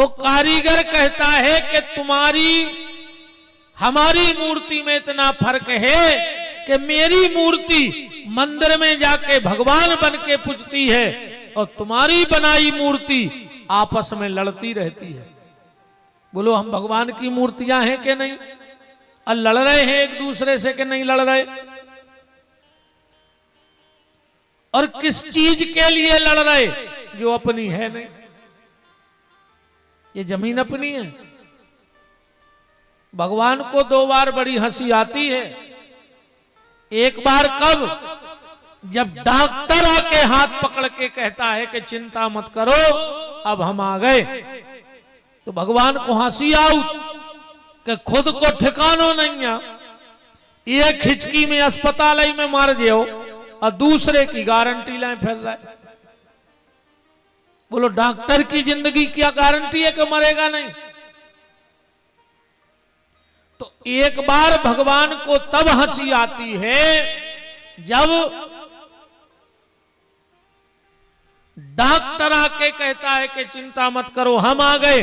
तो कारीगर कहता है कि तुम्हारी हमारी मूर्ति में इतना फर्क है कि मेरी मूर्ति मंदिर में जाके भगवान बन के पूजती है और तुम्हारी बनाई मूर्ति आपस में लड़ती रहती है। बोलो हम भगवान की मूर्तियां हैं कि नहीं? और लड़ रहे हैं एक दूसरे से कि नहीं लड़ रहे? और किस चीज के लिए लड़ रहे? जो अपनी है नहीं। ये जमीन अपनी है। भगवान को 2 बार बड़ी हंसी आती है। एक बार कब? जब डॉक्टर आके हाथ पकड़ के कहता है कि चिंता मत करो अब हम आ गए, तो भगवान को हंसी आऊ कि खुद को ठिकानो नहीं है, एक हिचकी में अस्पताल में मार जाओ और दूसरे की गारंटी लाए फिर रहा है। बोलो डॉक्टर की जिंदगी क्या गारंटी है कि मरेगा नहीं? तो एक बार भगवान को तब हंसी आती है जब डॉक्टर आके कहता है कि चिंता मत करो हम आ गए,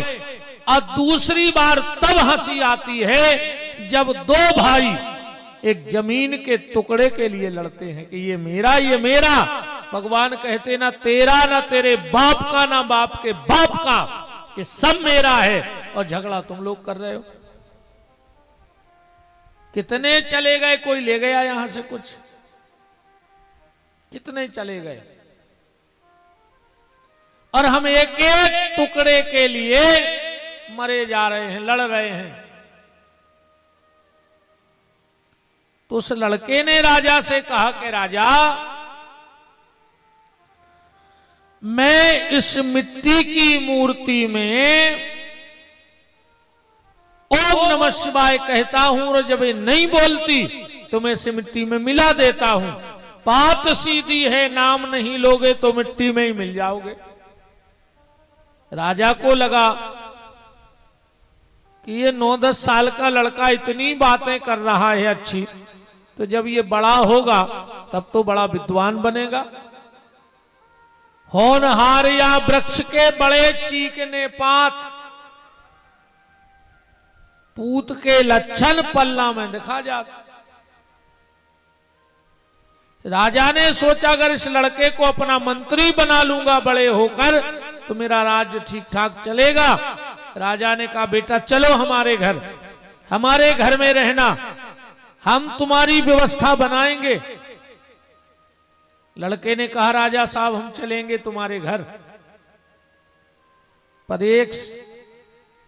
और दूसरी बार तब हंसी आती है जब 2 भाई एक जमीन के टुकड़े के लिए लड़ते हैं कि ये मेरा ये मेरा। भगवान कहते ना तेरा ना तेरे बाप का ना बाप के बाप का, ये सब मेरा है और झगड़ा तुम लोग कर रहे हो। कितने चले गए? कोई ले गया यहां से कुछ? कितने चले गए? और हम एक एक टुकड़े के लिए मरे जा रहे हैं, लड़ रहे हैं। तो उस लड़के ने राजा से कहा कि राजा मैं इस मिट्टी की मूर्ति में ओम नमः शिवाय कहता हूं और जब ये नहीं बोलती तो मैं इसे मिट्टी में मिला देता हूं। बात सीधी है, नाम नहीं लोगे तो मिट्टी में ही मिल जाओगे। राजा को लगा कि ये 9-10 साल का लड़का इतनी बातें कर रहा है अच्छी, तो जब ये बड़ा होगा तब तो बड़ा विद्वान बनेगा। होनहार या वृक्ष के बड़े चीकने पात, पूत के लक्षण पल्ला में दिखा जाता। राजा ने सोचा अगर इस लड़के को अपना मंत्री बना लूंगा बड़े होकर तो मेरा राज्य ठीक ठाक चलेगा। राजा ने कहा बेटा चलो हमारे घर में रहना, हम तुम्हारी व्यवस्था बनाएंगे। लड़के ने कहा राजा साहब हम चलेंगे तुम्हारे घर, पर एक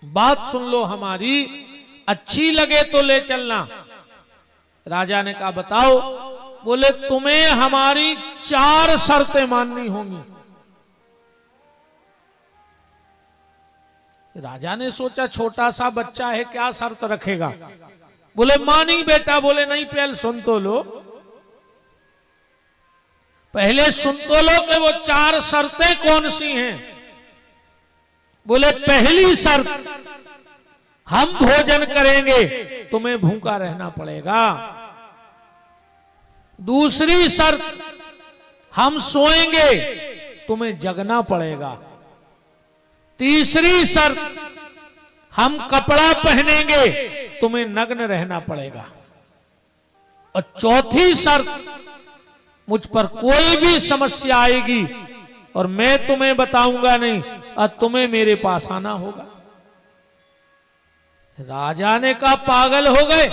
बात सुन लो हमारी, अच्छी लगे तो ले चलना। राजा ने कहा बताओ। बोले तुम्हें हमारी 4 शर्तें माननी होंगी। राजा ने सोचा छोटा सा बच्चा है क्या शर्त रखेगा। बोले मानी बेटा। बोले नहीं पहले सुन तो लो, पहले सुन तो लो कि वो 4 शर्तें कौन सी हैं। बोले पहली शर्त हम भोजन करेंगे तुम्हें भूखा रहना पड़ेगा। दूसरी शर्त हम सोएंगे तुम्हें जगना पड़ेगा। तीसरी शर्त हम कपड़ा पहनेंगे तुम्हें नग्न रहना पड़ेगा। और चौथी शर्त मुझ पर कोई भी समस्या आएगी और मैं तुम्हें बताऊंगा नहीं और तुम्हें मेरे पास आना होगा। राजा ने कहा पागल हो गए,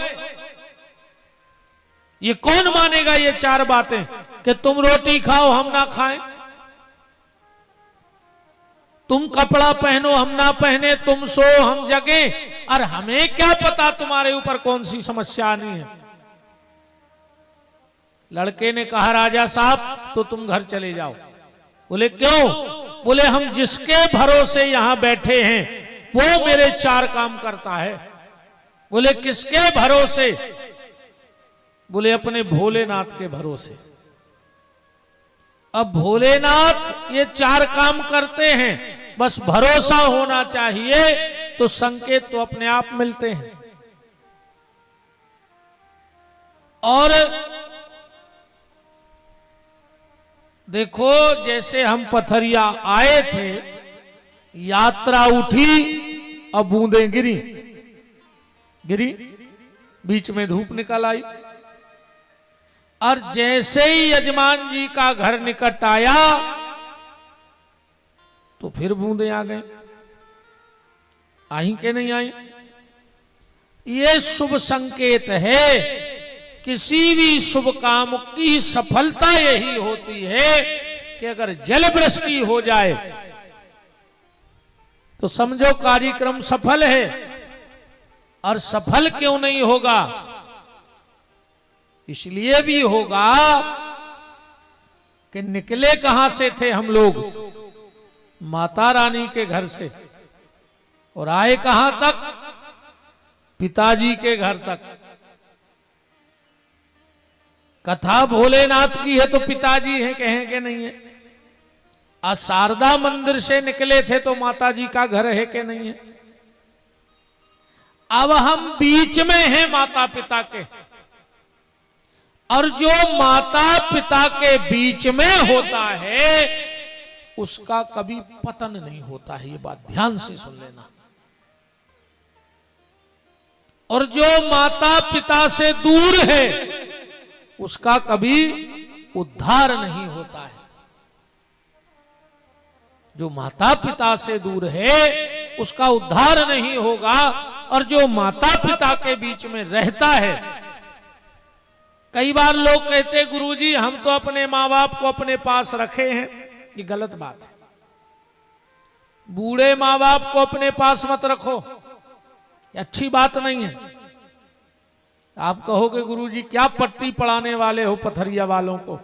ये कौन मानेगा ये 4 बातें कि तुम रोटी खाओ हम ना खाएं, तुम कपड़ा पहनो हम ना पहने, तुम सो हम जगे, और हमें क्या पता तुम्हारे ऊपर कौन सी समस्या आनी है। लड़के ने कहा राजा साहब तो तुम घर चले जाओ। बोले क्यों? बोले हम जिसके भरोसे यहां बैठे हैं वो मेरे 4 काम करता है। बोले किसके भरोसे? बोले अपने भोलेनाथ के भरोसे। अब भोलेनाथ ये 4 काम करते हैं, बस भरोसा होना चाहिए तो संकेत तो अपने आप मिलते हैं। और देखो जैसे हम पथरिया आए थे यात्रा उठी और बूंदें गिरी गिरी, बीच में धूप निकल आई, और जैसे ही यजमान जी का घर निकट आया तो फिर बूंदें आ गई। आई के नहीं आई? ये शुभ संकेत है। किसी भी शुभ काम की सफलता यही होती है कि अगर जल वृष्टि हो जाए तो समझो कार्यक्रम सफल है। और सफल क्यों नहीं होगा? इसलिए भी होगा कि निकले कहां से थे हम लोग? माता रानी के घर से, और आए कहां तक? पिताजी के घर तक। कथा भोलेनाथ की है तो पिताजी है, कहें कि नहीं है? शारदा मंदिर से निकले थे तो माता जी का घर है कि नहीं है? अब हम बीच में हैं माता पिता के, और जो माता पिता के बीच में होता है उसका कभी पतन नहीं होता है। ये बात ध्यान से सुन लेना। और जो माता पिता से दूर है उसका कभी उद्धार नहीं होता है। जो माता पिता से दूर है उसका उद्धार नहीं होगा। और जो माता पिता के बीच में रहता है, कई बार लोग कहते गुरुजी हम तो अपने माँ बाप को अपने पास रखे हैं। ये गलत बात है। बूढ़े माँ बाप को अपने पास मत रखो, ये अच्छी बात नहीं है। आप कहोगे गुरुजी क्या पट्टी पढ़ाने वाले हो पथरिया वालों को?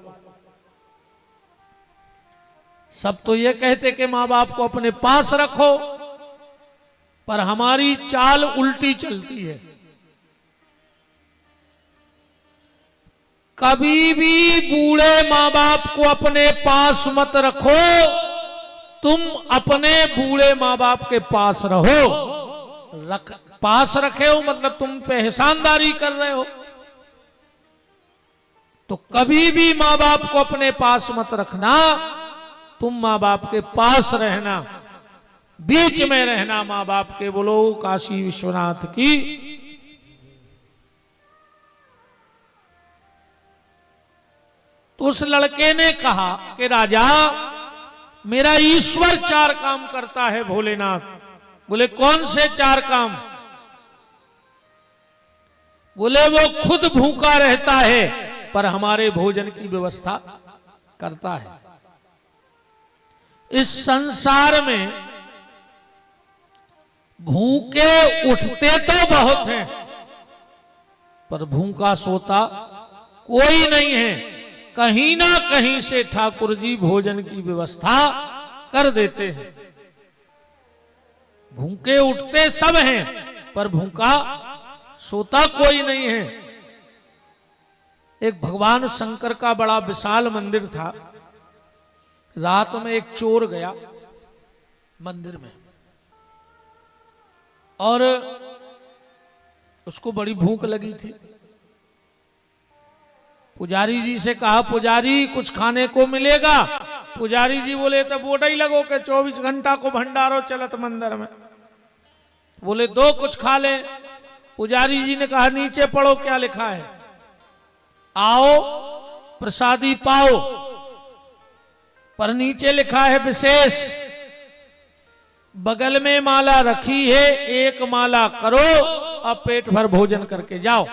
सब तो ये कहते कि माँ बाप को अपने पास रखो, पर हमारी चाल उल्टी चलती है। कभी भी बूढ़े माँ बाप को अपने पास मत रखो, तुम अपने बूढ़े माँ बाप के पास रहो। पास रखे हो मतलब तुम पे एहसानदारी कर रहे हो। तो कभी भी माँ बाप को अपने पास मत रखना, तुम माँ बाप के पास रहना, बीच में रहना माँ बाप के। बोलो काशी विश्वनाथ की। तो उस लड़के ने कहा कि राजा मेरा ईश्वर 4 काम करता है भोलेनाथ। बोले कौन से 4 काम? बोले वो खुद भूखा रहता है पर हमारे भोजन की व्यवस्था करता है। इस संसार में भूखे उठते तो बहुत हैं, पर भूखा सोता कोई नहीं है। कहीं ना कहीं से ठाकुर जी भोजन की व्यवस्था कर देते हैं। भूखे उठते सब हैं, पर भूखा सोता कोई नहीं है। एक भगवान शंकर का बड़ा विशाल मंदिर था। रात में एक चोर गया मंदिर में, और उसको बड़ी भूख लगी थी। पुजारी जी से कहा पुजारी कुछ खाने को मिलेगा? पुजारी जी बोले तो बोटा ही लगो के 24 घंटा को भंडारो चलत मंदिर में। बोले दो कुछ खा ले। पुजारी जी ने कहा नीचे पढ़ो क्या लिखा है। आओ प्रसादी पाओ, पर नीचे लिखा है विशेष। बगल में माला रखी है, एक माला करो और पेट भर भोजन करके जाओ।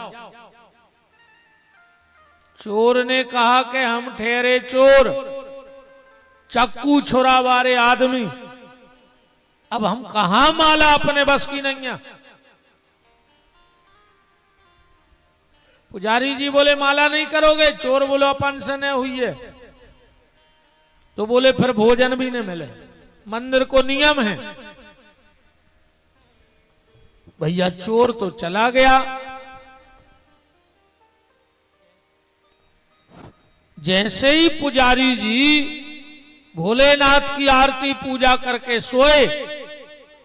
चोर ने कहा कि हम ठहरे चोर, चक्कू छुरा वारे आदमी, अब हम कहां माला अपने बस की नहीं है। पुजारी जी बोले माला नहीं करोगे? चोर बोलो अपन से नहीं हुई है। तो बोले फिर भोजन भी नहीं मिले। मंदिर को नियम है। भैया चोर तो चला गया। जैसे ही पुजारी जी भोलेनाथ की आरती पूजा करके सोए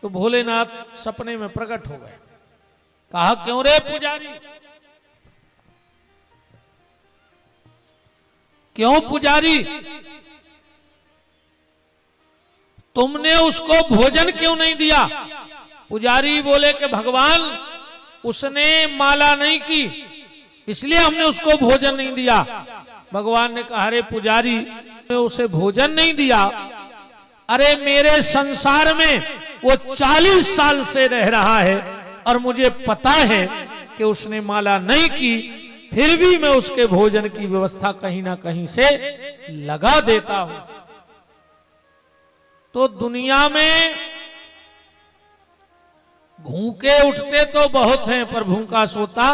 तो भोलेनाथ सपने में प्रकट हो गए। कहा क्यों रे पुजारी, क्यों पुजारी? तुमने उसको भोजन क्यों नहीं दिया? पुजारी बोले कि भगवान उसने माला नहीं की, इसलिए हमने उसको भोजन नहीं दिया। भगवान ने कहा, अरे पुजारी ने उसे भोजन नहीं दिया, अरे मेरे संसार में वो 40 साल से रह रहा है और मुझे पता है कि उसने माला नहीं की, फिर भी मैं उसके भोजन की व्यवस्था कहीं ना कहीं से लगा देता हूं। तो दुनिया में भूखे उठते तो बहुत हैं, पर भूखा सोता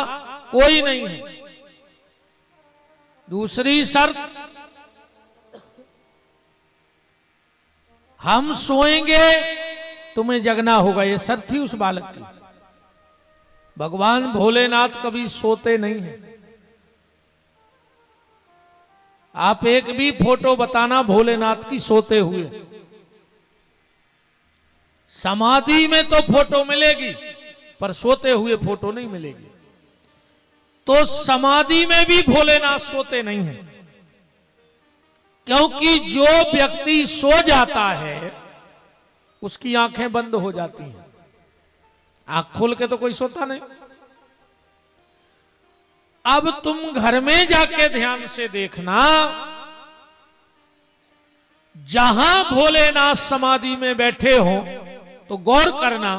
कोई नहीं है। दूसरी शर्त, हम सोएंगे तुम्हें जगना होगा, ये शर्त थी उस बालक की। भगवान भोलेनाथ कभी सोते नहीं हैं। आप एक भी फोटो बताना भोलेनाथ की सोते हुए। समाधि में तो फोटो मिलेगी, पर सोते हुए फोटो नहीं मिलेगी। तो समाधि में भी भोलेनाथ सोते नहीं हैं, क्योंकि जो व्यक्ति सो जाता है उसकी आंखें बंद हो जाती हैं। आंख खोल के तो कोई सोता नहीं। अब तुम घर में जाके ध्यान से देखना, जहां भोलेनाथ समाधि में बैठे हो तो गौर करना,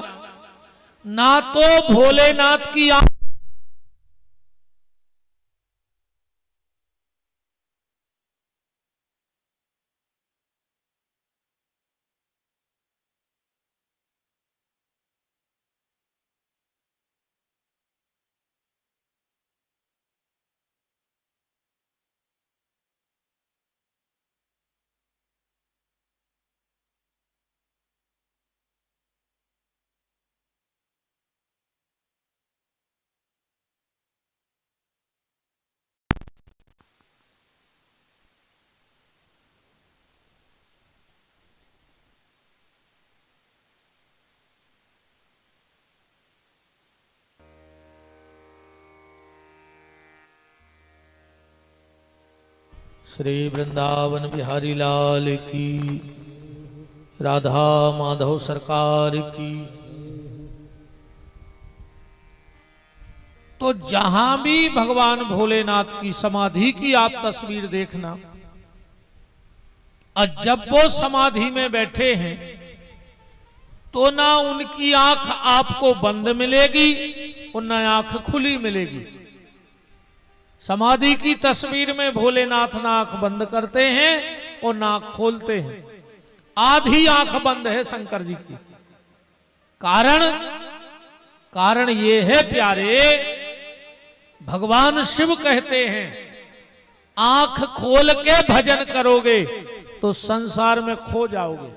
ना तो भोलेनाथ की आंख श्री वृंदावन बिहारी लाल की, राधा माधव सरकार की। तो जहां भी भगवान भोलेनाथ की समाधि की आप तस्वीर देखना, और जब वो समाधि में बैठे हैं तो ना उनकी आंख आपको बंद मिलेगी और ना आंख खुली मिलेगी। समाधि की तस्वीर में भोलेनाथ ना आंख बंद करते हैं और ना आंख खोलते हैं, आधी आंख बंद है शंकर जी की। कारण ये है प्यारे, भगवान शिव कहते हैं आंख खोल के भजन करोगे तो संसार में खो जाओगे,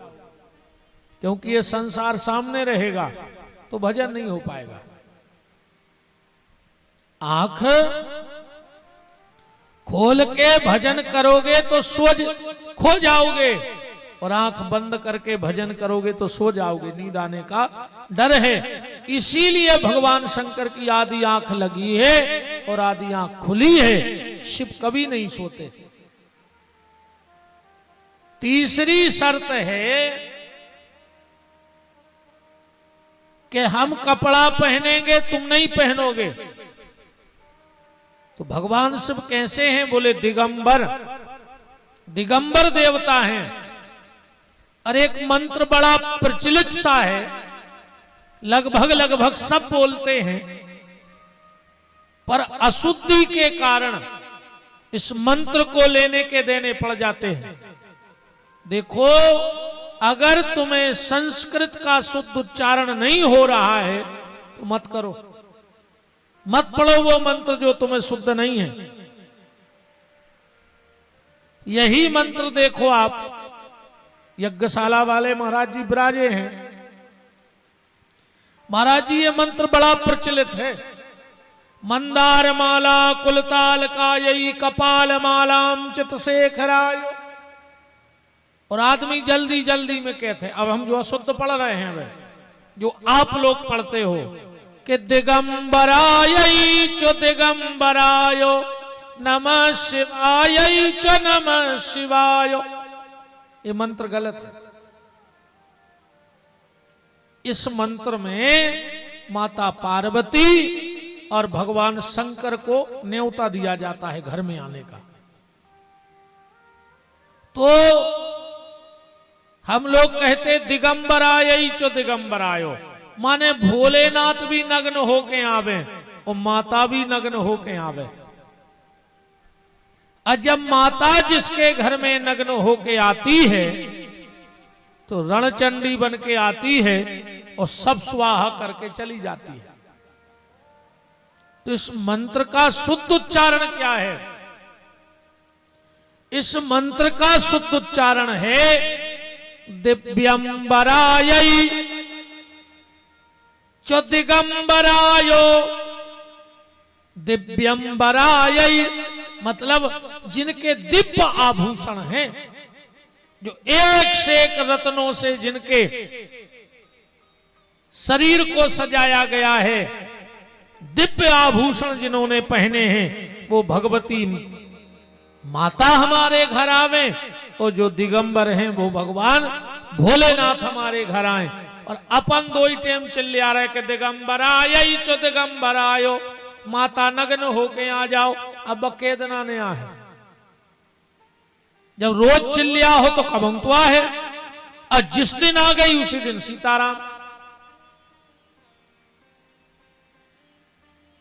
क्योंकि ये संसार सामने रहेगा तो भजन नहीं हो पाएगा। आंख खोल के भजन करोगे तो खो जाओगे, और आंख बंद करके भजन करोगे तो सो जाओगे, नींद आने का डर है। इसीलिए भगवान शंकर की आधी आंख लगी है और आधी आंख खुली है। शिव कभी नहीं सोते। तीसरी शर्त है कि हम कपड़ा पहनेंगे तुम नहीं पहनोगे। तो भगवान शिव कैसे हैं? बोले दिगंबर, दिगंबर देवता हैं। और एक मंत्र बड़ा प्रचलित सा है, लगभग सब बोलते हैं, पर अशुद्धि के कारण इस मंत्र को लेने के देने पड़ जाते हैं। देखो, अगर तुम्हें संस्कृत का शुद्ध उच्चारण नहीं हो रहा है तो मत करो, मत पढ़ो वो मंत्र जो तुम्हें शुद्ध नहीं है। यही मंत्र देखो आप, यज्ञशाला वाले महाराज जी विराजे हैं। महाराज जी ये मंत्र बड़ा प्रचलित है। मंदार माला कुलताल कायई कपाल मालाम चित शेखराय। और आदमी जल्दी जल्दी में कहते हैं, अब हम जो अशुद्ध पढ़ रहे हैं वे जो आप लोग पढ़ते हो कि दिगंबराय च दिगंबराय नमः शिवाय च नमः शिवाय, ये मंत्र गलत है। इस मंत्र में माता पार्वती और भगवान शंकर को न्योता दिया जाता है घर में आने का। तो हम लोग कहते दिगंबराय चो दिगंबरायो, माने भोलेनाथ भी नग्न होके आवे और माता भी नग्न होके आवे। और जब माता जिसके घर में नग्न होके आती है तो रणचंडी बन के आती है और सब स्वाहा करके चली जाती है। तो इस मंत्र का शुद्ध उच्चारण क्या है? इस मंत्र का शुद्ध उच्चारण है दिव्यंबराय च दिगंबरायो। दिव्यंबराय मतलब जिनके दिव्य आभूषण हैं, जो एक से एक रत्नों से जिनके शरीर को सजाया गया है, दिव्य आभूषण जिन्होंने पहने हैं, वो भगवती माता हमारे घर आवे, और जो दिगंबर हैं वो भगवान भोलेनाथ हमारे घर आए। और अपन दो ही टेम चिल्ले आ रहे कि दिगंबराय चो दिगंबरायो, माता नग्न होके आ जाओ। अब बकेदना ने आ है, जब रोज चिल्लिया हो तो कबंतुआ है, और जिस दिन आ गई उसी दिन सीताराम।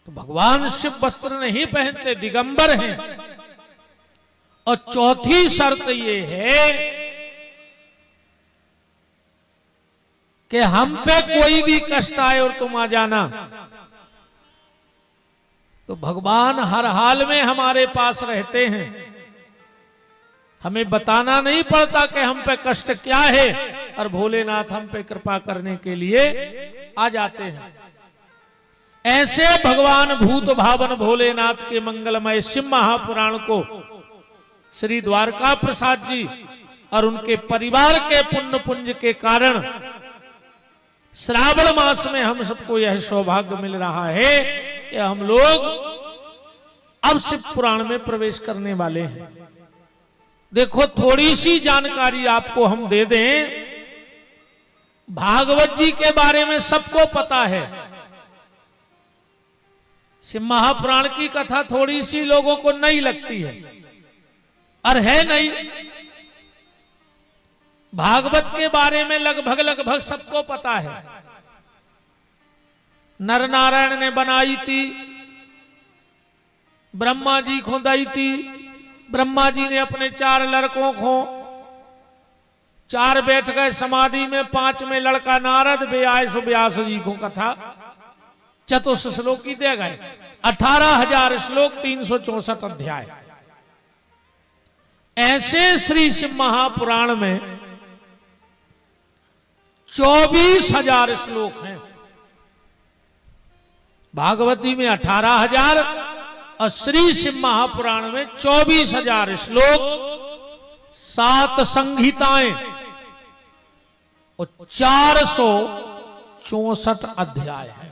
तो भगवान शिव वस्त्र नहीं पहनते, दिगंबर हैं। और चौथी शर्त ये है कि हम पे कोई भी कष्ट आए और तुम आ जाना, तो भगवान हर हाल में हमारे पास रहते हैं। हमें बताना नहीं पड़ता कि हम पे कष्ट क्या है, और भोलेनाथ हम पे कृपा करने के लिए आ जाते हैं। ऐसे भगवान भूत भावन भोलेनाथ के मंगलमय शिव महापुराण को श्री द्वारका प्रसाद जी और उनके परिवार के पुण्य पुंज के कारण श्रावण मास में हम सबको यह सौभाग्य मिल रहा है कि हम लोग अब शिव पुराण में प्रवेश करने वाले हैं। देखो, थोड़ी सी जानकारी आपको हम दे दें। भागवत जी के बारे में सबको पता है। शिव महापुराण की कथा थोड़ी सी लोगों को नहीं लगती है, और है नहीं। भागवत के बारे में लगभग सबको पता है। नर नारायण ने बनाई थी, ब्रह्मा जी को दी थी। ब्रह्मा जी ने अपने 4 लड़कों को, 4 बैठ गए समाधि में, 5 में लड़का नारद, व्यास व्यास जी को कथा चतुर्थ श्लोकी दे गए। 18,000 श्लोक, 364 अध्याय। ऐसे श्री शिव महापुराण में 24,000 श्लोक हैं। भागवती में 18,000 और श्री शिव महापुराण में 24,000 श्लोक, 7 संहिताएं और 464 अध्याय है।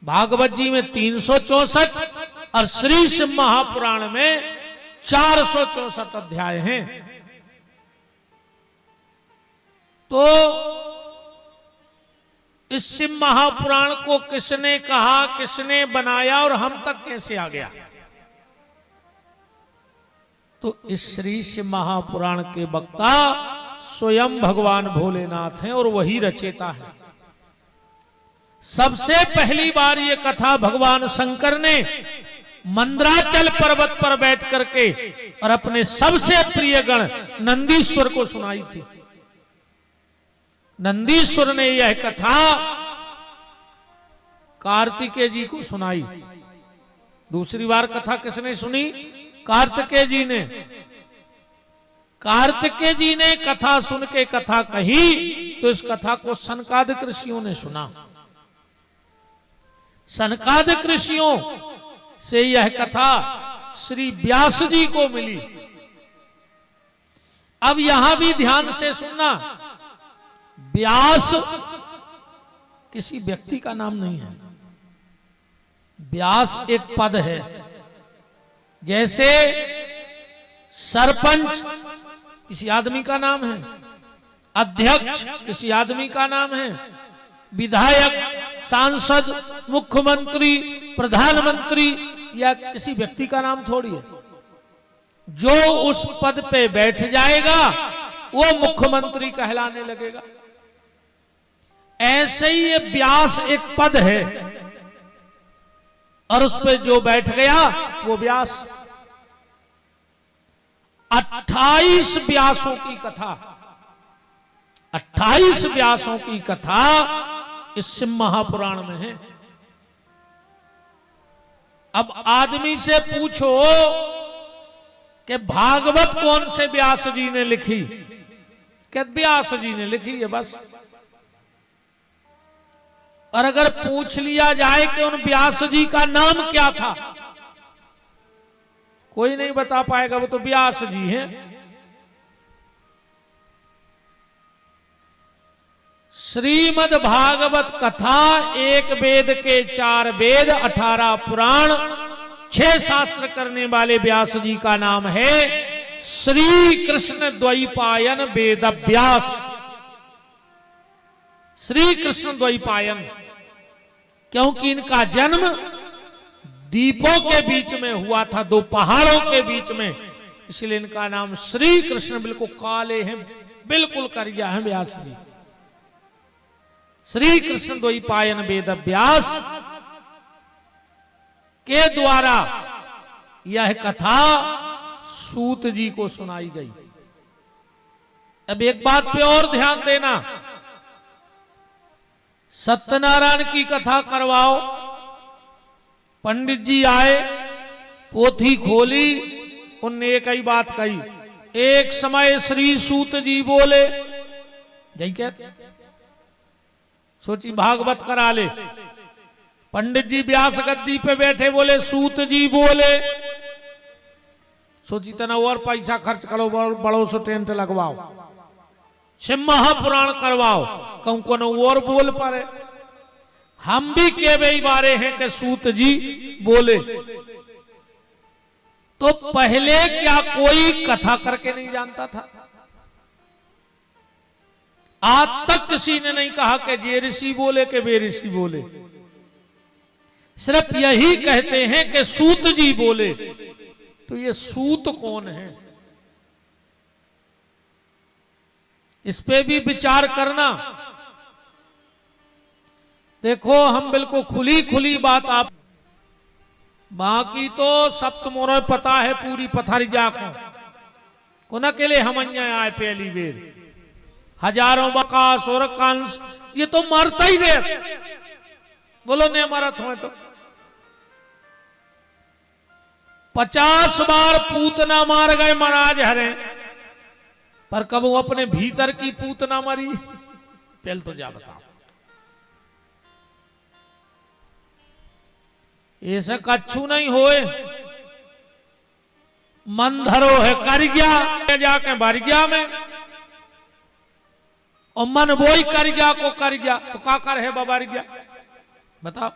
भागवत जी में 364 और श्री शिव महापुराण में 464 अध्याय हैं। तो इस शिव महापुराण को किसने कहा, किसने बनाया और हम तक कैसे आ गया? तो इस श्री शिव महापुराण के वक्ता स्वयं भगवान भोलेनाथ हैं और वही रचेता है। सबसे पहली बार ये कथा भगवान शंकर ने मंद्राचल पर्वत पर बैठ करके और अपने सबसे प्रिय गण नंदीश्वर को सुनाई थी। नंदीश्वर ने यह कथा कार्तिकेय जी को सुनाई। दूसरी बार कथा किसने सुनी? कार्तिकेय जी ने। कार्तिकेय जी ने कथा सुन के कथा कही तो इस कथा को सनकादिक ऋषियों ने सुना। सनकादिक ऋषियों से यह कथा श्री व्यास जी को मिली। अब यहां भी ध्यान से सुनना, व्यास किसी व्यक्ति का नाम नहीं है। व्यास एक पद है। जैसे सरपंच किसी आदमी का नाम है, अध्यक्ष किसी आदमी का नाम है, विधायक, सांसद, मुख्यमंत्री, प्रधानमंत्री या किसी व्यक्ति का नाम थोड़ी है। जो उस पद पे बैठ जाएगा वो मुख्यमंत्री कहलाने लगेगा। ऐसे ही ये व्यास एक पद है और उस पे जो बैठ गया वो व्यास। 28 व्यासों की कथा, 28 व्यासों की कथा इस शिव महापुराण में है। अब आदमी से पूछो कि भागवत कौन से व्यास जी ने लिखी, कि व्यास जी ने लिखी है बस। और अगर पूछ लिया जाए कि उन व्यास जी का नाम क्या था, कोई नहीं बता पाएगा, वो तो व्यास जी हैं। श्रीमद् भागवत कथा एक वेद के 4 वेद, 18 पुराण, 6 शास्त्र करने वाले व्यास जी का नाम है श्री कृष्ण द्वैपायन वेद व्यास। श्री कृष्ण द्वैपायन, क्योंकि इनका जन्म द्वीपों के बीच में हुआ था, 2 पहाड़ों के बीच में, इसलिए इनका नाम श्री कृष्ण। बिल्कुल काले हैं, बिल्कुल करिया है व्यास जी। श्री कृष्ण द्वैपायन वेद व्यास के द्वारा यह कथा सूत जी को सुनाई गई। अब एक बात पे और ध्यान देना, सत्यनारायण की कथा करवाओ, पंडित जी आए, पोथी खोली, उनने एक ही बात कही, एक समय श्री सूत जी बोले, यही कहते। सोची भागवत करा ले, पंडित जी व्यास गद्दी पे बैठे, बोले सूत जी बोले। सोची तना और पैसा खर्च करो, बड़ों से टेंट लगवाओ, शिव महापुराण करवाओ, कहूं को और बोल पारे। हम भी के बारे हैं कि सूत जी बोले। तो पहले क्या कोई कथा करके नहीं जानता था? आज तक किसी ने नहीं कहा कि ये ऋषि बोले कि वे ऋषि बोले। सिर्फ यही कहते हैं कि सूत जी बोले। तो ये सूत कौन है, इस पे भी विचार करना। देखो हम बिल्कुल खुली खुली बात आप, बाकी तो सप्तमोर पता है पूरी पथरिया को न के लिए हम आए पहली बेर, हजारों बकास और कंस, ये तो मरता ही रहे। बोलो नहीं मरत हो तो 50 बार पूतना मार गए महाराज हरे, पर कब वो अपने भीतर की पूतना मरी? पहले तो जा बताओ। ऐसा कच्छू नहीं होए, मन धरो है कर गया, जाके भर गया में, और मन वो ही कर गया को कर गया, तो का कर है बबर गया? बताओ।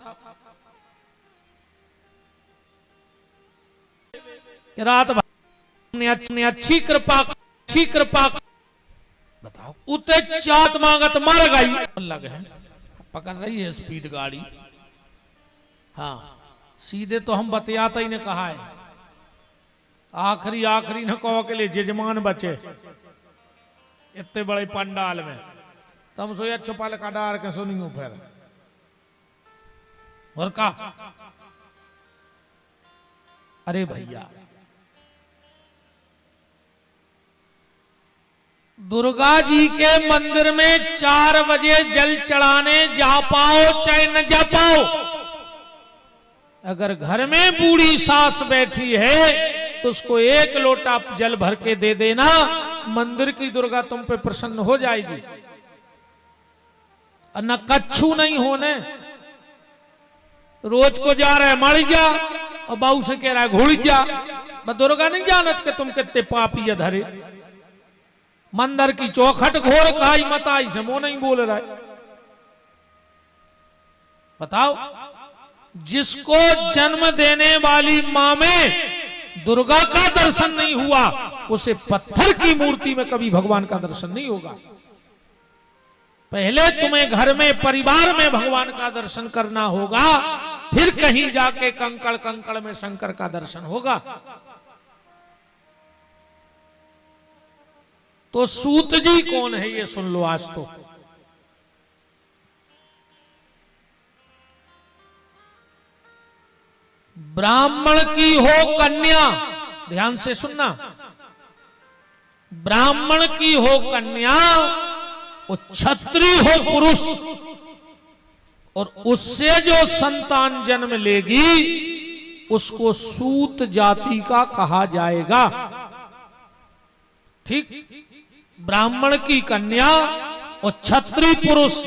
रात भर ने अच्छी कृपा बताओ, उते चात मांगत मर गई। लगे हैं पकड़ रही है स्पीड गाड़ी। हाँ सीधे तो हम बतियाता ही ने कहा है, आखिरी न कहो के लिए जजमान बचे इतने बड़े पंडाल में, तुम सो छुपल का डार के सुनियो फिर। और का अरे भैया, दुर्गा जी के मंदिर में 4 बजे जल चढ़ाने जा पाओ चाहे न जा पाओ, अगर घर में बूढ़ी सास बैठी है तो उसको 1 लोटा जल भर के दे देना, मंदिर की दुर्गा तुम पे प्रसन्न हो जाएगी। और न कच्छू नहीं होने, रोज को जा रहे मर गया और बाऊ से कह रहा है घुड़ गया। मैं दुर्गा नहीं जानत कि तुम कितने पापी अधरे। मंदिर की चौखट घोर खाई मताई से वो नहीं बोल रहा है। बताओ, जिसको जन्म देने वाली मां में दुर्गा का दर्शन नहीं हुआ, उसे पत्थर की मूर्ति में कभी भगवान का दर्शन नहीं होगा। पहले तुम्हें घर में परिवार में भगवान का दर्शन करना होगा, फिर कहीं जाके कंकड़ कंकड़ में शंकर का दर्शन होगा। तो सूत जी कौन है ये सुन लो आज तो। ब्राह्मण की हो कन्या, ध्यान से सुनना, ब्राह्मण की हो कन्या, वो क्षत्रिय हो पुरुष, और उससे जो संतान जन्म लेगी उसको सूत जाति का कहा जाएगा। ठीक, ब्राह्मण की कन्या और क्षत्रिय पुरुष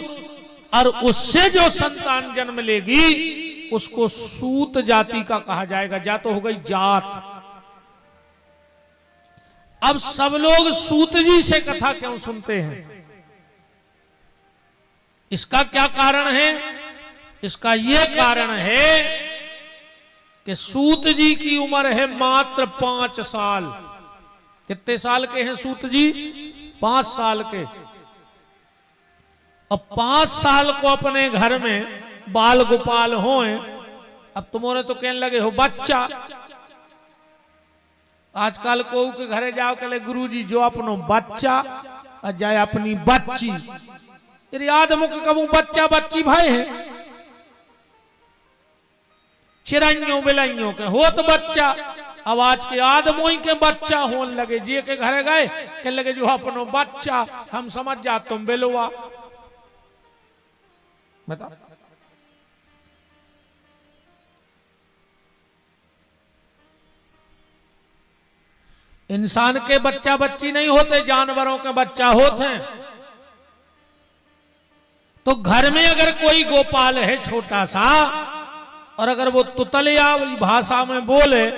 और उससे जो संतान जन्म लेगी उसको सूत जाति का कहा जाएगा। जा तो हो गई जात। अब सब लोग सूत जी से कथा क्यों सुनते हैं? इसका क्या कारण है? इसका यह कारण है कि सूत जी की उम्र है मात्र 5 साल। कितने साल के हैं सूत जी? 5 साल के। अब 5 साल को अपने घर में बाल गोपाल होए, अब तुम्हारे तो कहने लगे हो बच्चा। आजकल को के घरे जाओ के गुरुजी जो अपनो बच्चा और जाए अपनी बच्ची, तेरी आदमों के कबू बच्चा बच्ची भाई है, चिराइयों बिलाइयों के हो तो बच्चा। अब आज के आदमों के बच्चा होने लगे, जी के घरे गए कह लगे जो अपनो बच्चा, हम समझ जा तुम बेलुआ। बता, इंसान के बच्चा बच्ची नहीं होते, जानवरों के बच्चा होते हैं। तो घर में अगर कोई गोपाल है छोटा सा, और अगर वो तुतलिया भाषा में बोले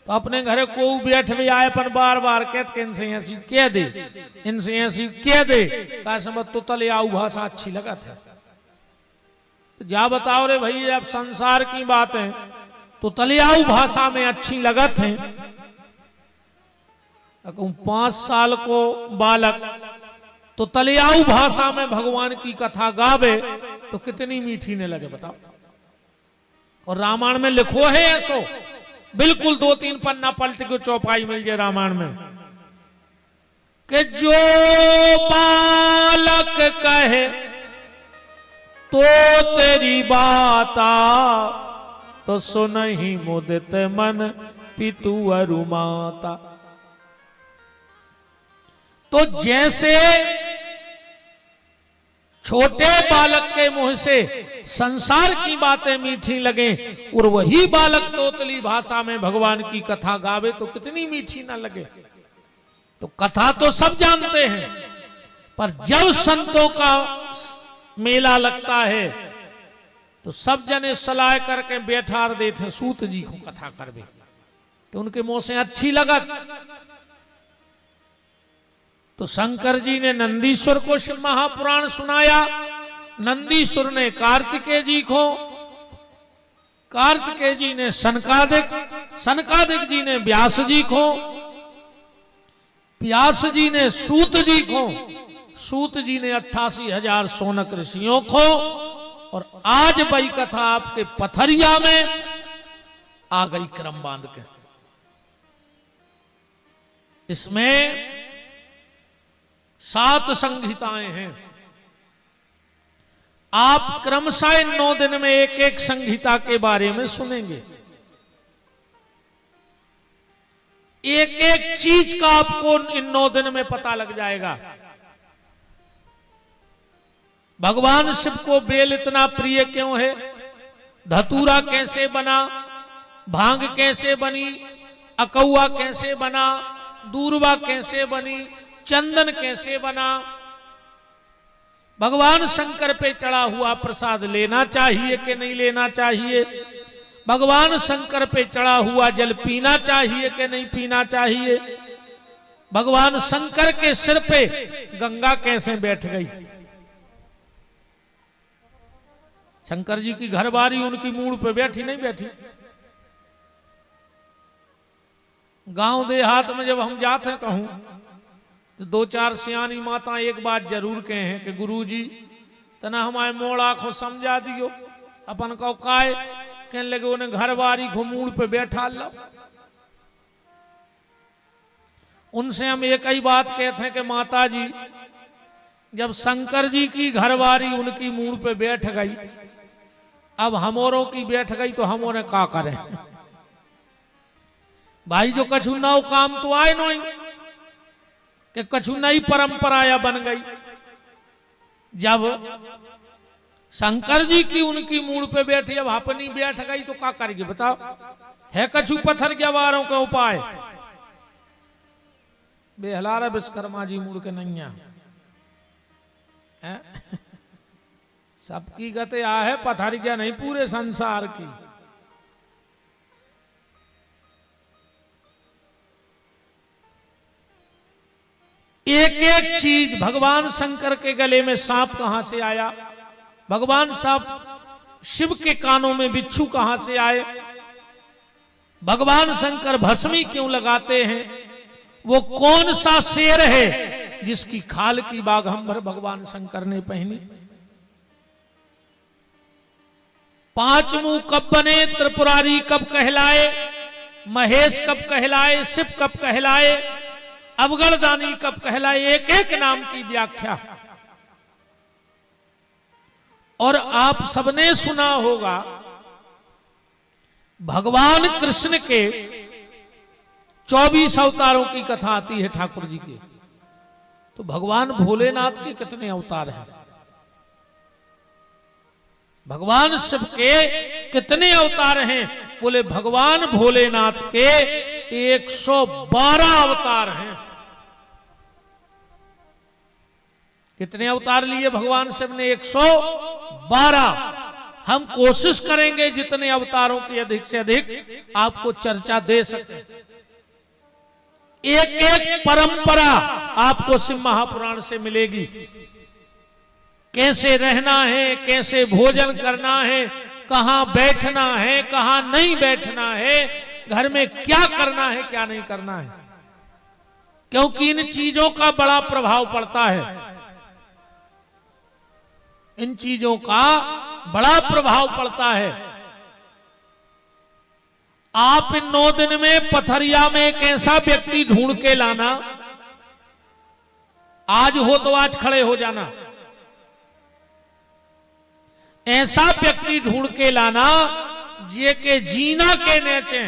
तो अपने घरे को बैठ भी आए अपन बार बार कहते कि इनसे ऐसी कह दे, इनसे ऐसी कह दे, कैसे तुतलिया भाषा अच्छी लगा था। तो जा बताओ रे भाई, अब संसार की बात है, तुतलियाऊ भाषा में अच्छी लगत है। 5 साल को बालक तुतलियाऊ भाषा में भगवान की कथा गावे तो कितनी मीठी ने लगे बताओ। और रामायण में लिखो है ऐसो, बिल्कुल 2-3 पन्ना पलट के चौपाई मिल जाए रामायण में, कि जो बालक कहे तो तेरी बाता, तो सुनहि मुदित मन पितु अरु माता। तो जैसे छोटे बालक के मुंह से संसार की बातें मीठी लगे, और वही बालक तोतली भाषा में भगवान की कथा गावे तो कितनी मीठी ना लगे। तो कथा तो सब जानते हैं, पर जब संतों का मेला लगता है तो सब जने सलाह करके बैठार देते सूत जी को कथा करवे कि उनके मुंह से अच्छी लगत। तो शंकर जी ने नंदीश्वर को शिव महापुराण सुनाया, नंदीश्वर ने कार्तिकेय जी को, कार्तिकेय जी ने सनकादिक, सनकादिक जी ने व्यास जी को, व्यास जी ने सूत जी को, सूत जी ने 88,000 सोनक ऋषियों को, और आज वही कथा आपके पथरिया में आ गई क्रम बांध के। इसमें 7 संहिताएं हैं। आप क्रमशः 9 दिन में एक एक संहिता के बारे में सुनेंगे। एक एक चीज का आपको इन 9 दिन में पता लग जाएगा। भगवान शिव को बेल इतना प्रिय क्यों है, धतूरा कैसे बना, भांग कैसे बनी, अकौआ कैसे बना, दूर्वा कैसे बनी, चंदन कैसे बना, भगवान शंकर पे चढ़ा हुआ प्रसाद लेना चाहिए कि नहीं लेना चाहिए, भगवान शंकर पे चढ़ा हुआ जल पीना चाहिए कि नहीं पीना चाहिए, भगवान शंकर के सिर पे गंगा कैसे बैठ गई। शंकर जी की घरवारी उनकी मूड़ पे बैठी नहीं बैठी। गांव देहात में जब हम जाते कहूं तो दो चार सियानी माता एक बात जरूर कहे हैं कि गुरुजी तना हमारे मोड़ आंखों समझा दियो। अपन को काय कहने लगे उन्हें घर बारी घुमूड़ पे बैठा लो। उनसे हम एक ही बात कहते हैं कि माता जी जब शंकर जी की घरवारी उनकी मूड़ पे बैठ गई, अब हमोरों की बैठ गई तो हमों का करें भाई। जो कछु नौ काम तो आए नहीं कि कछु नई परंपरा या बन गई। जब शंकर जी की उनकी मूड़ पे बैठी अब अपनी बैठ गई तो क्या करेगी बताओ। है कछु पत्थर के वारों का उपाय बेहलारा विश्वकर्मा जी मूड़ के नैया सबकी गति आ है पत्थर क्या नहीं पूरे संसार की। एक एक चीज भगवान शंकर के गले में सांप कहां से आया, भगवान सांप शिव के कानों में बिच्छू कहां से आए, भगवान शंकर भस्मी क्यों लगाते हैं, वो कौन सा शेर है जिसकी खाल की बाघंबर भगवान शंकर ने पहनी। पांच मुंह कब बने, त्रिपुरारी कब कहलाए, महेश कब कहलाए, शिव कब कहलाए, अवगढ़दानी कब कहलाए, एक एक नाम की व्याख्या। और आप सबने सुना होगा भगवान कृष्ण के 24 अवतारों की कथा आती है ठाकुर जी के। तो भगवान भोलेनाथ के कितने अवतार हैं, भगवान शिव के कितने अवतार हैं, बोले भगवान भोलेनाथ के 112 अवतार हैं। कितने अवतार लिए भगवान शिव ने? 112। हम कोशिश करेंगे जितने अवतारों की अधिक से अधिक आपको चर्चा दे सके। एक एक परंपरा आपको शिव महापुराण से मिलेगी। कैसे रहना है, कैसे भोजन करना है, कहां बैठना है, कहां नहीं बैठना है, घर में क्या करना है, क्या नहीं करना है, क्योंकि इन चीजों का बड़ा प्रभाव पड़ता है। इन चीजों का बड़ा प्रभाव पड़ता है। आप इन 9 दिन में पथरिया में एक ऐसा व्यक्ति ढूंढ के लाना, आज हो तो आज खड़े हो जाना, ऐसा व्यक्ति ढूंढ के लाना जे के जीना के नीचे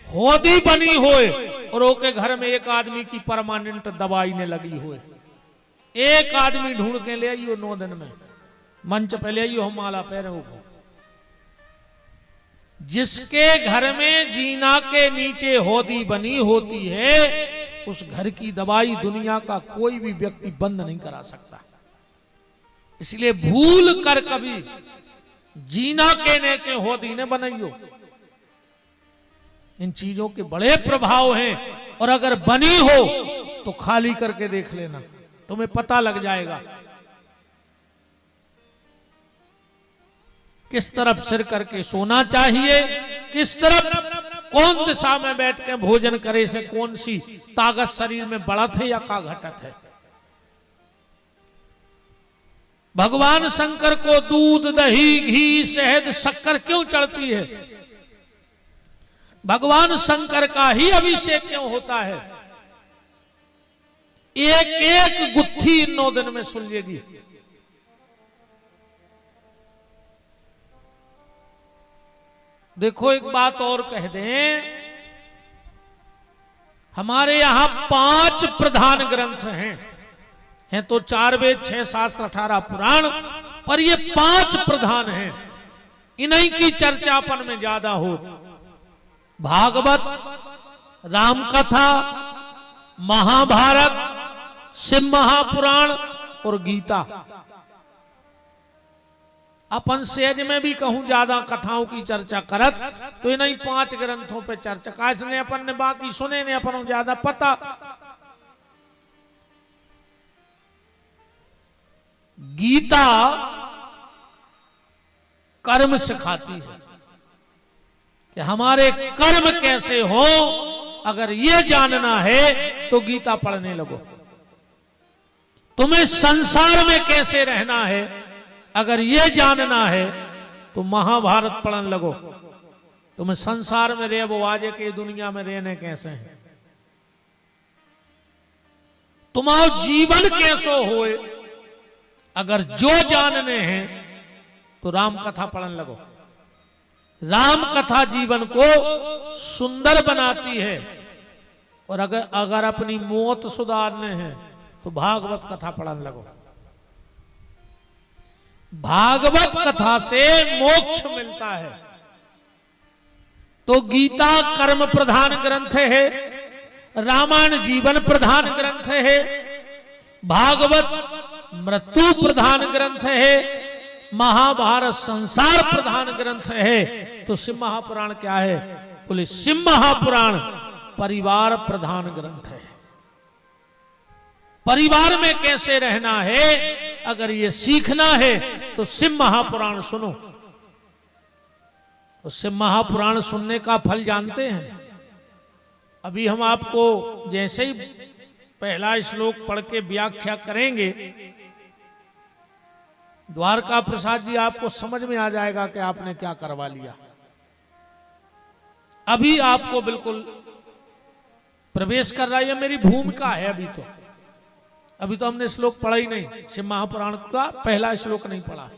होदी बनी होए और ओके घर में एक आदमी की परमानेंट दवाई ने लगी होए। एक आदमी ढूंढ के ले आइयो 9 दिन में, मंच पे ले आइयो, हम माला पैरे हो। जिसके घर में जीना के नीचे होदी बनी होती है उस घर की दवाई दुनिया का कोई भी व्यक्ति बंद नहीं करा सकता। इसलिए भूल कर कभी जीना के नीचे होदी ने बनाइयो। इन चीजों के बड़े प्रभाव हैं और अगर बनी हो तो खाली करके देख लेना, तुम्हें पता लग जाएगा किस तरफ सिर करके सोना चाहिए, किस तरफ कौन दिशा में बैठ के भोजन करे से कौन सी ताकत शरीर में बढ़त है या का घटत है। भगवान शंकर को दूध, दही, घी, शहद, शक्कर क्यों चढ़ती है? भगवान शंकर का ही अभिषेक क्यों होता है? एक एक गुत्थी इन 9 दिन में सुलझेगी। देखो एक बात और कह दें, हमारे यहां 5 प्रधान ग्रंथ हैं तो 4 वेद, 6 शास्त्र, 18 पुराण, पर ये 5 प्रधान हैं। इन्हीं की चर्चा अपन में ज्यादा हो। भागवत, रामकथा, महाभारत, शिव महापुराण और गीता। अपन सेज में भी कहूं ज्यादा कथाओं की चर्चा करत तो इन्हीं 5 ग्रंथों पे चर्चा कासने अपन ने बाकी सुने ने अपन ज्यादा पता। गीता कर्म सिखाती है कि हमारे कर्म कैसे हो, अगर ये जानना है तो गीता पढ़ने लगो। तुम्हें संसार में कैसे रहना है अगर ये जानना है तो महाभारत पढ़न लगो। तुम्हें संसार में रहे वो आजे के दुनिया में रहने कैसे हैं, तुम्हारा जीवन कैसो होए अगर जो जानने हैं तो राम कथा पढ़न लगो। राम कथा जीवन को सुंदर बनाती है। और अगर अपनी मौत सुधारने हैं तो भागवत कथा पढ़न लगो। भागवत कथा से मोक्ष मिलता है। तो गीता कर्म प्रधान ग्रंथ है, रामायण जीवन प्रधान ग्रंथ है, भागवत मृत्यु प्रधान ग्रंथ है, महाभारत संसार प्रधान ग्रंथ है। तो शिव महापुराण क्या है? बोले शिव महापुराण परिवार प्रधान ग्रंथ है। परिवार में कैसे रहना है अगर ये सीखना है तो शिव महापुराण सुनो। तो शिव महापुराण सुनने का फल जानते हैं। अभी हम आपको जैसे ही पहला श्लोक पढ़ के व्याख्या करेंगे, द्वारका प्रसाद जी आपको समझ में आ जाएगा कि आपने क्या करवा लिया। अभी आपको बिल्कुल प्रवेश कर रहा है, मेरी भूमिका है। अभी तो हमने श्लोक पढ़ा ही नहीं, शिव महापुराण का पहला श्लोक नहीं पढ़ा।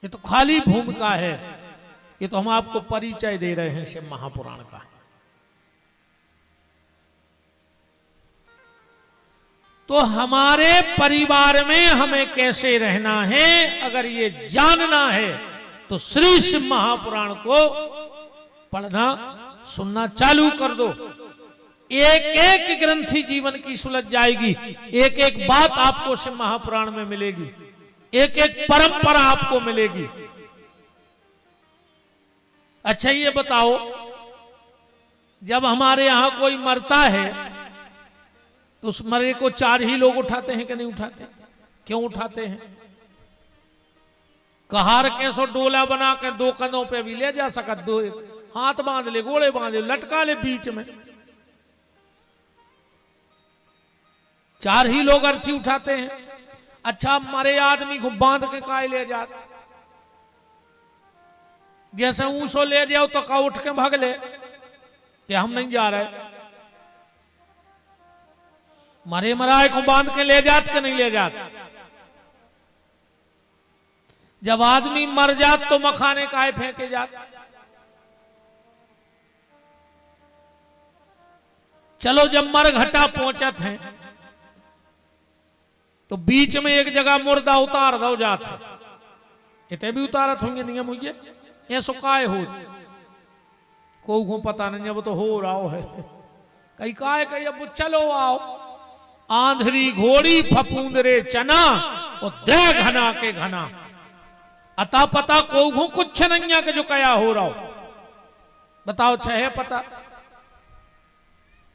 ये तो खाली भूमिका है, ये तो हम आपको परिचय दे रहे हैं शिव महापुराण का। तो हमारे परिवार में हमें कैसे रहना है अगर ये जानना है तो श्री शिव महापुराण को पढ़ना सुनना चालू कर दो। एक एक ग्रंथि जीवन की सुलझ जाएगी। एक एक बात आपको शिव महापुराण में मिलेगी, एक एक परंपरा आपको मिलेगी। अच्छा ये बताओ, जब हमारे यहां कोई मरता है तो उस मरे को 4 ही लोग उठाते हैं कि नहीं उठाते? क्यों उठाते हैं? कहार के सो डोला बना के 2 कंधों पे भी ले जा सकत, 2 हाथ बांध ले, गोले बांध ले, लटका ले बीच में। 4 ही लोग अर्थी उठाते हैं। अच्छा मरे आदमी को बांध के काय ले जा? जैसे ऊसो ले जाओ तो का उठ के भाग ले कि हम नहीं जा रहे। मरे मराए को बांध के ले जात के नहीं ले जात? जब आदमी मर जात तो मखाने काहे फेंके जात? चलो जब मर घटा पहुंचत हैं तो बीच में एक जगह मुर्दा उतार दो जात है। इतने भी उतारत होंगे नियम हुई ये सुकाए हो को पता नहीं, अब तो हो रहा है कई काय कई। अब चलो आओ आंधरी घोड़ी फपूंदरे चना और दे घना के घना। अता पता को कुछ नहीं के जो कया हो रहा हो। बताओ छह पता?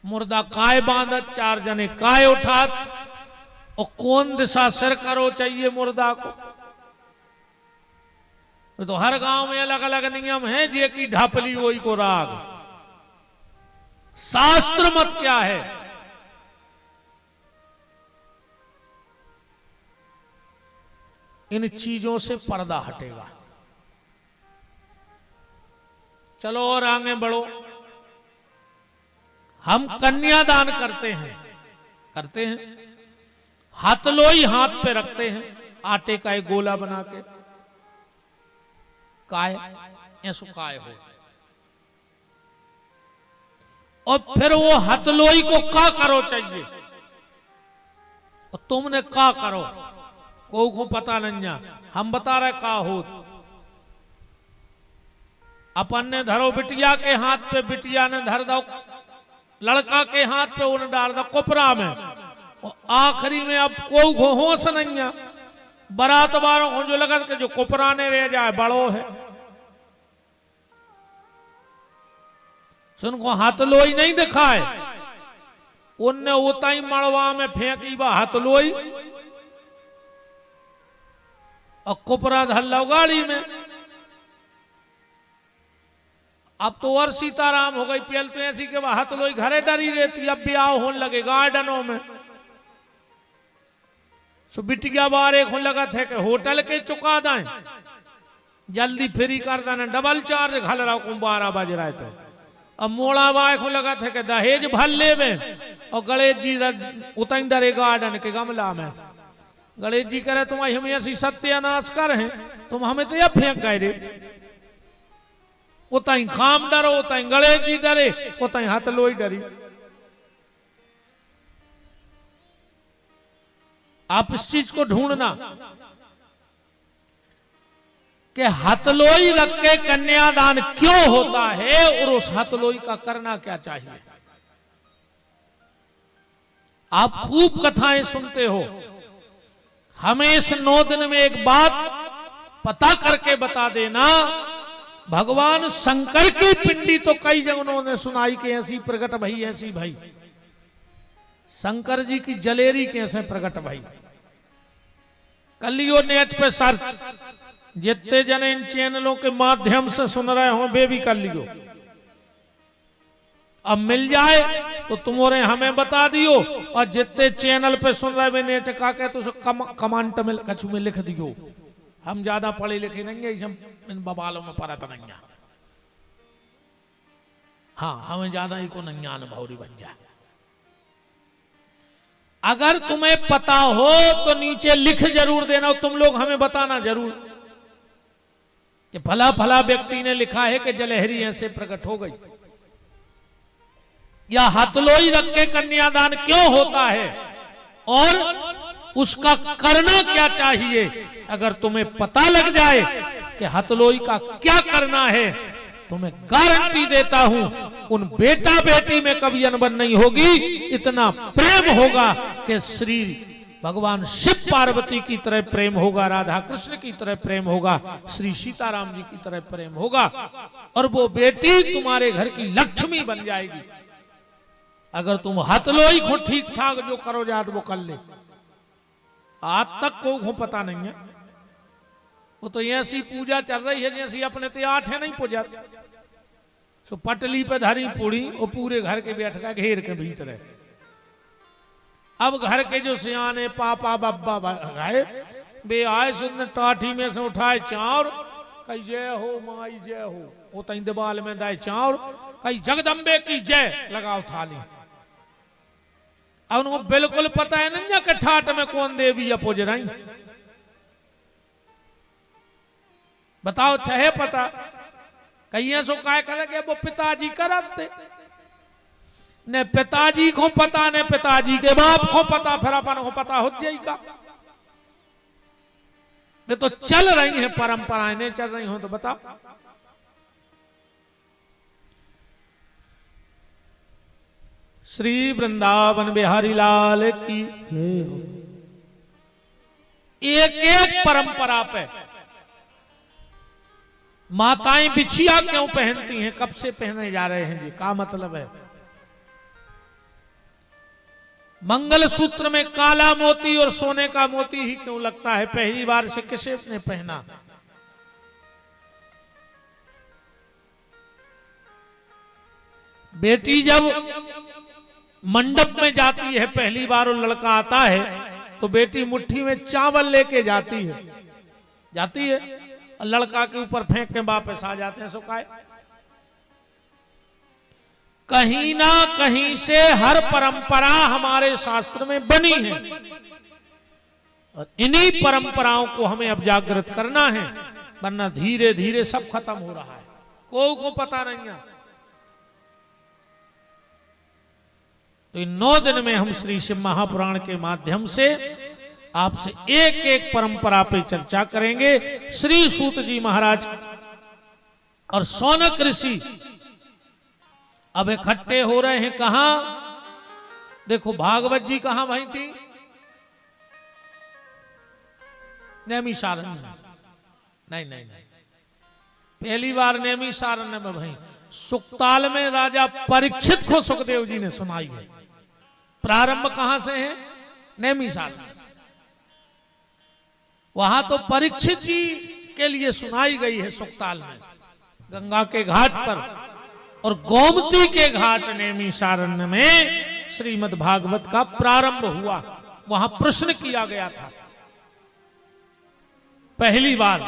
मुर्दा काय बांधत, 4 जने काय उठात और कौन दिशा सिर करो चाहिए मुर्दा को। तो हर गांव में अलग अलग नियम है, जे की ढापली वही को राग। शास्त्र मत क्या है? इन चीजों से पर्दा हटेगा। चलो और आगे बढ़ो। हम कन्यादान करते हैं, हथलोई हाथ पे रखते हैं, आटे का एक गोला बना के। काय ऐसो काय हो। और फिर वो हथलोई को का करो चाहिए और तुमने का करो को पता नहीं। हम बता रहे का हो। अपन ने धरो बिटिया के हाथ पे, बिटिया ने धर दो लड़का के हाथ पे, उन्हें डाल दो कुपरा में। और आखिरी में अब को होश नहीं, बारात वालों को जो लगत के जो कुपरा ने रह जाए बड़ो है। सुन को हथलोई नहीं दिखाए, उनने उतना ही मड़वा में फेंकी बा हथलोई और कुपरा धर लो गाड़ी में। अब तो और सीताराम हो गई, पहल तो ऐसी के हाथ लोई घरे डरी रहती, अब भी आओ होने लगे गार्डनों में। सो बिटिया बार एक होने लगा थे कि होटल के चुका दें, जल्दी फ्री कर देना, डबल चार्ज घल रहा हूं 12 बज रहा है। तो अब मोड़ा बाय को लगा थे कि दहेज भल ले में, और गणेश जी उतन डरे गार्डन के गमला में। गणेश जी करे तुम हमें ऐसी सत्यानाश कर हैं, तुम हमें तो यह फेंक गए रे। उतई खाम डरो, उतई गणेश जी डरे, उतई हाथ लोई डरी। आप इस चीज को ढूंढना कि हथलोई रख के कन्यादान क्यों होता है और उस हथलोई का करना क्या चाहिए। आप खूब कथाएं सुनते हो, हमें इस 9 दिन में एक बात पता करके बता देना। भगवान शंकर की पिंडी तो कई जगहों ने सुनाई कि ऐसी प्रकट भई, ऐसी भाई शंकर जी की जलेरी कैसे प्रकट भाई। कलियो नेट पे सर्च, जितने जन इन चैनलों के माध्यम से सुन रहे हो वे भी कर लियो। अब मिल जाए तो तुम्हारे हमें बता दियो, और जितने चैनल पे सुन रहे वे ने चका के तो कमांड में कछु में लिख दियो। हम ज्यादा पढ़े लिखे नहीं है, इन बबालों में परत नहीं है। हाँ, हमें ज्यादा ही को नहीं अनुभवरी बन जाए। अगर तुम्हें पता हो तो नीचे लिख जरूर देना, तुम लोग हमें बताना जरूर कि फला फला व्यक्ति ने लिखा है कि जलहरी ऐसे प्रकट हो गई, या हथलोई रख के कन्यादान क्यों होता है और उसका करना क्या चाहिए। अगर तुम्हें पता लग जाए कि हथलोई का क्या करना है, तो मैं गारंटी देता हूं उन बेटा बेटी में कभी अनबन नहीं होगी। इतना प्रेम होगा कि श्री भगवान शिव पार्वती की तरह प्रेम होगा, राधा कृष्ण की तरह प्रेम होगा, श्री सीताराम जी की तरह प्रेम होगा, और वो बेटी तुम्हारे घर की लक्ष्मी बन जाएगी। अगर तुम हथलोई को ठीक ठाक जो करो जात वो कर ले। आज तक को पता नहीं है, वो तो ऐसी पूजा चल रही है जैसी अपने ते 8 है नहीं पूजा। सो पटली पे धरी पूड़ी और पूरे घर के बैठ का घेर के भीतर है। अब घर के जो सियाने पापा बब्बा गए बे आए, सुन टाठी में से उठाए चाउर, कई जय हो माई जय हो, वो तई दीवाल में दाए चाउर, कई जगदम्बे की जय लगाओ थाली। अब उनको बिल्कुल पता है नहीं कि ठाट में कौन देवी अपोज रही। बताओ चाहे पता कहीं सो काय करेंगे, वो पिताजी करते ने, पिताजी को पता ने पिताजी के बाप को पता, फिर अपन को पता हो जाएगा। ये तो चल रही है परंपराएं, नहीं चल रही हो तो बताओ। श्री वृंदावन बिहारी लाल की एक एक परंपरा पे माताएं बिछिया क्यों पहनती हैं, कब से पहने जा रहे हैं जी, क्या मतलब है। मंगल सूत्र में काला मोती और सोने का मोती ही क्यों लगता है, पहली बार से किसने पहना। बेटी जब मंडप में जाती है पहली बार और लड़का आता है तो बेटी मुट्ठी में चावल लेके जाती है और लड़का के ऊपर फेंक के वापस आ जाते हैं। सुखाए कहीं ना कहीं से हर परंपरा हमारे शास्त्र में बनी है, और इन्हीं परंपराओं को हमें अब जागृत करना है, वरना धीरे धीरे सब खत्म हो रहा है, को पता नहीं है। तो इन 9 दिन में हम श्री शिव महापुराण के माध्यम से आपसे एक एक परंपरा पे चर्चा करेंगे। श्री सूत जी महाराज और सौनक ऋषि अब इकट्ठे हो रहे हैं। कहां देखो, भागवत जी कहां वहीं थी, नैमिषारण्य नहीं, पहली बार नैमिषारण्य में वहीं सुक्ताल में राजा परीक्षित को सुखदेव जी ने सुनाई है। प्रारंभ कहां से है, नैमिषारण्य से। वहां तो परीक्षित जी के लिए सुनाई गई है सुक्ताल में, गंगा के घाट पर और गोमती के घाट नैमिषारण्य में श्रीमद् भागवत का प्रारंभ हुआ। वहां प्रश्न किया गया था पहली बार।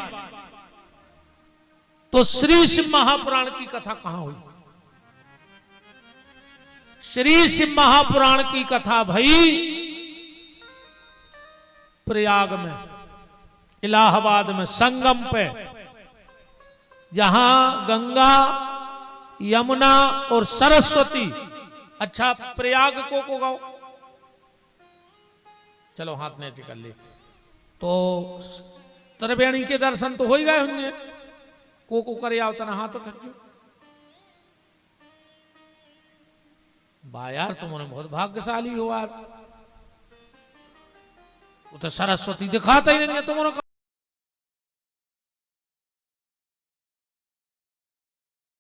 तो श्री शिव महापुराण की कथा कहां हुई? श्री शिव महापुराण की कथा भई प्रयाग में, इलाहाबाद में, संगम पे, जहां गंगा, यमुना और सरस्वती। अच्छा, प्रयाग को गाओ, चलो हाथ ने कर ले। तो त्रिवेणी के दर्शन तो हो ही गए होंगे। को करे आओ तना हाथ उठो। बा यार, तुमने बहुत भाग्यशाली हो यार। वो तो सरस्वती दिखाता ही नहीं है, तुमने